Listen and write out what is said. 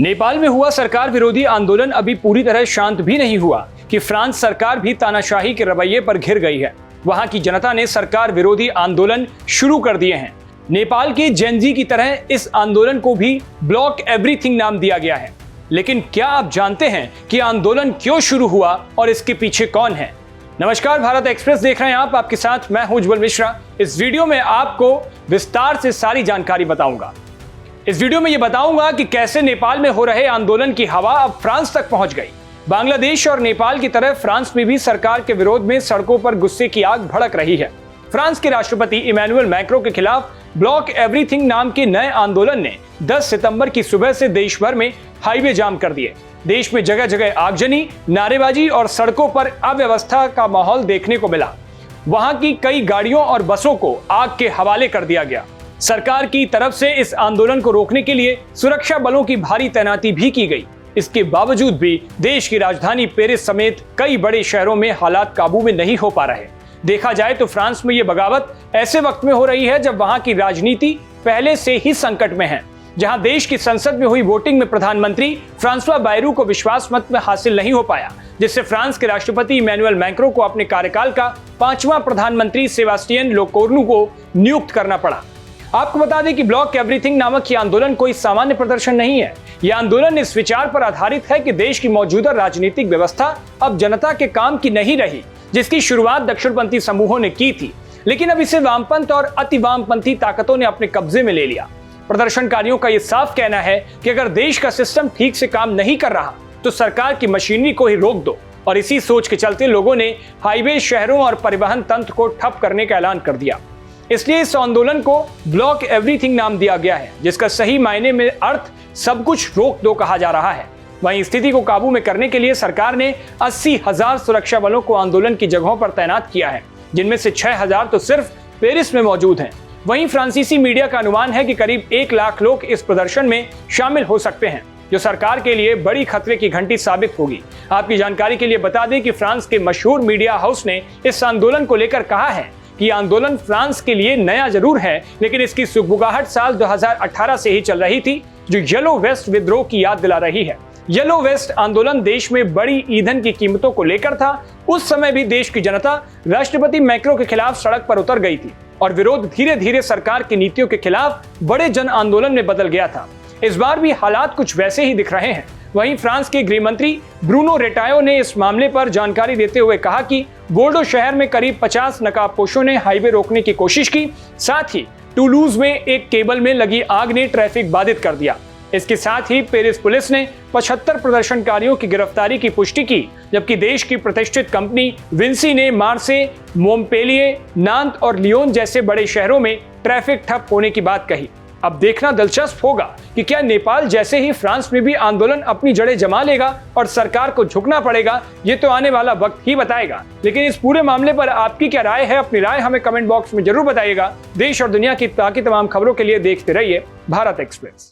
नेपाल में हुआ सरकार विरोधी आंदोलन अभी पूरी तरह शांत भी नहीं हुआ कि फ्रांस सरकार भी तानाशाही के रवैये पर घिर गई है। वहां की जनता ने सरकार विरोधी आंदोलन शुरू कर दिए हैं। नेपाल के जेनजी की तरह इस आंदोलन को भी ब्लॉक एवरीथिंग नाम दिया गया है। लेकिन क्या आप जानते हैं कि आंदोलन क्यों शुरू हुआ और इसके पीछे कौन है? नमस्कार, भारत एक्सप्रेस देख रहे हैं आप, आपके साथ मैं हूं उज्जवल मिश्रा। इस वीडियो में आपको विस्तार से सारी जानकारी बताऊंगा। इस वीडियो में यह बताऊंगा कि कैसे नेपाल में हो रहे आंदोलन की हवा अब फ्रांस तक पहुंच गई। बांग्लादेश और नेपाल की तरह फ्रांस में भी सरकार के विरोध में सड़कों पर गुस्से की आग भड़क रही है। फ्रांस के राष्ट्रपति इमैनुअल मैक्रों के खिलाफ ब्लॉक एवरीथिंग नाम के नए आंदोलन ने 10 सितंबर की सुबह से देश भर में हाईवे जाम कर दिए। देश में जगह जगह आगजनी, नारेबाजी और सड़कों पर अव्यवस्था का माहौल देखने को मिला। वहां की कई गाड़ियों और बसों को आग के हवाले कर दिया गया। सरकार की तरफ से इस आंदोलन को रोकने के लिए सुरक्षा बलों की भारी तैनाती भी की गई। इसके बावजूद भी देश की राजधानी पेरिस समेत कई बड़े शहरों में हालात काबू में नहीं हो पा रहे। देखा जाए तो फ्रांस में यह बगावत ऐसे वक्त में हो रही है जब वहां की राजनीति पहले से ही संकट में है। जहां देश की संसद में हुई वोटिंग में प्रधानमंत्री फ्रांसवा बायरू को विश्वास मत में हासिल नहीं हो पाया, जिससे फ्रांस के राष्ट्रपति इमैनुअल मैक्रों को अपने कार्यकाल का 5वां प्रधानमंत्री सेबास्टियन लोकोर्नु को नियुक्त करना पड़ा। आपको बता दें कि ब्लॉक एवरीथिंग नामक यह आंदोलन कोई सामान्य प्रदर्शन नहीं है। यह आंदोलन इस विचार पर आधारित है कि देश की मौजूदा राजनीतिक व्यवस्था अब जनता के काम की नहीं रही, जिसकी शुरुआत दक्षिणपंथी समूहों ने की थी, लेकिन अब इसे वामपंथ और अति वामपंथी ताकतों ने अपने कब्जे में ले लिया। प्रदर्शनकारियों का यह साफ कहना है कि अगर देश का सिस्टम ठीक से काम नहीं कर रहा तो सरकार की मशीनरी को ही रोक दो, और इसी सोच के चलते लोगों ने हाईवे, शहरों और परिवहन तंत्र को ठप करने का ऐलान कर दिया। इसलिए इस आंदोलन को ब्लॉक एवरीथिंग नाम दिया गया है, जिसका सही मायने में अर्थ सब कुछ रोक दो कहा जा रहा है। वहीं स्थिति को काबू में करने के लिए सरकार ने 80,000 सुरक्षा बलों को आंदोलन की जगहों पर तैनात किया है, जिनमें से 6,000 तो सिर्फ पेरिस में मौजूद हैं। वहीं फ्रांसीसी मीडिया का अनुमान है कि करीब 1 लाख लोग इस प्रदर्शन में शामिल हो सकते हैं, जो सरकार के लिए बड़ी खतरे की घंटी साबित होगी। आपकी जानकारी के लिए बता दें कि फ्रांस के मशहूर मीडिया हाउस ने इस आंदोलन को लेकर कहा है कि आंदोलन फ्रांस के लिए नया जरूर है, लेकिन इसकी सुगबुगाहट साल 2018 से ही चल रही थी, जो येलो वेस्ट विद्रोह की याद दिला रही है। येलो वेस्ट आंदोलन देश में बड़ी ईंधन की कीमतों को लेकर था। उस समय भी देश की जनता राष्ट्रपति मैक्रों के खिलाफ सड़क पर उतर गई थी और विरोध धीरे धीरे सरकार की नीतियों के खिलाफ बड़े जन आंदोलन में बदल गया था। इस बार भी हालात कुछ वैसे ही दिख रहे हैं। वहीं फ्रांस के गृह मंत्री ब्रूनो रेटायो ने इस मामले पर जानकारी देते हुए कहा कि बोर्डो शहर में करीब 50 नकाबपोशों ने हाईवे रोकने की कोशिश की। साथ ही टूलूज में एक केबल में लगी आग ने ट्रैफिक बाधित कर दिया। इसके साथ ही पेरिस पुलिस ने 75 प्रदर्शनकारियों की गिरफ्तारी की पुष्टि की, जबकि देश की प्रतिष्ठित कंपनी विंसी ने मार्से, मोंपेलिये, नांत और लियोन जैसे बड़े शहरों में ट्रैफिक ठप होने की बात कही। अब देखना दिलचस्प होगा कि क्या नेपाल जैसे ही फ्रांस में भी आंदोलन अपनी जड़ें जमा लेगा और सरकार को झुकना पड़ेगा। ये तो आने वाला वक्त ही बताएगा। लेकिन इस पूरे मामले पर आपकी क्या राय है? अपनी राय हमें कमेंट बॉक्स में जरूर बताइएगा। देश और दुनिया की ताकि तमाम खबरों के लिए देखते रहिए भारत एक्सप्रेस।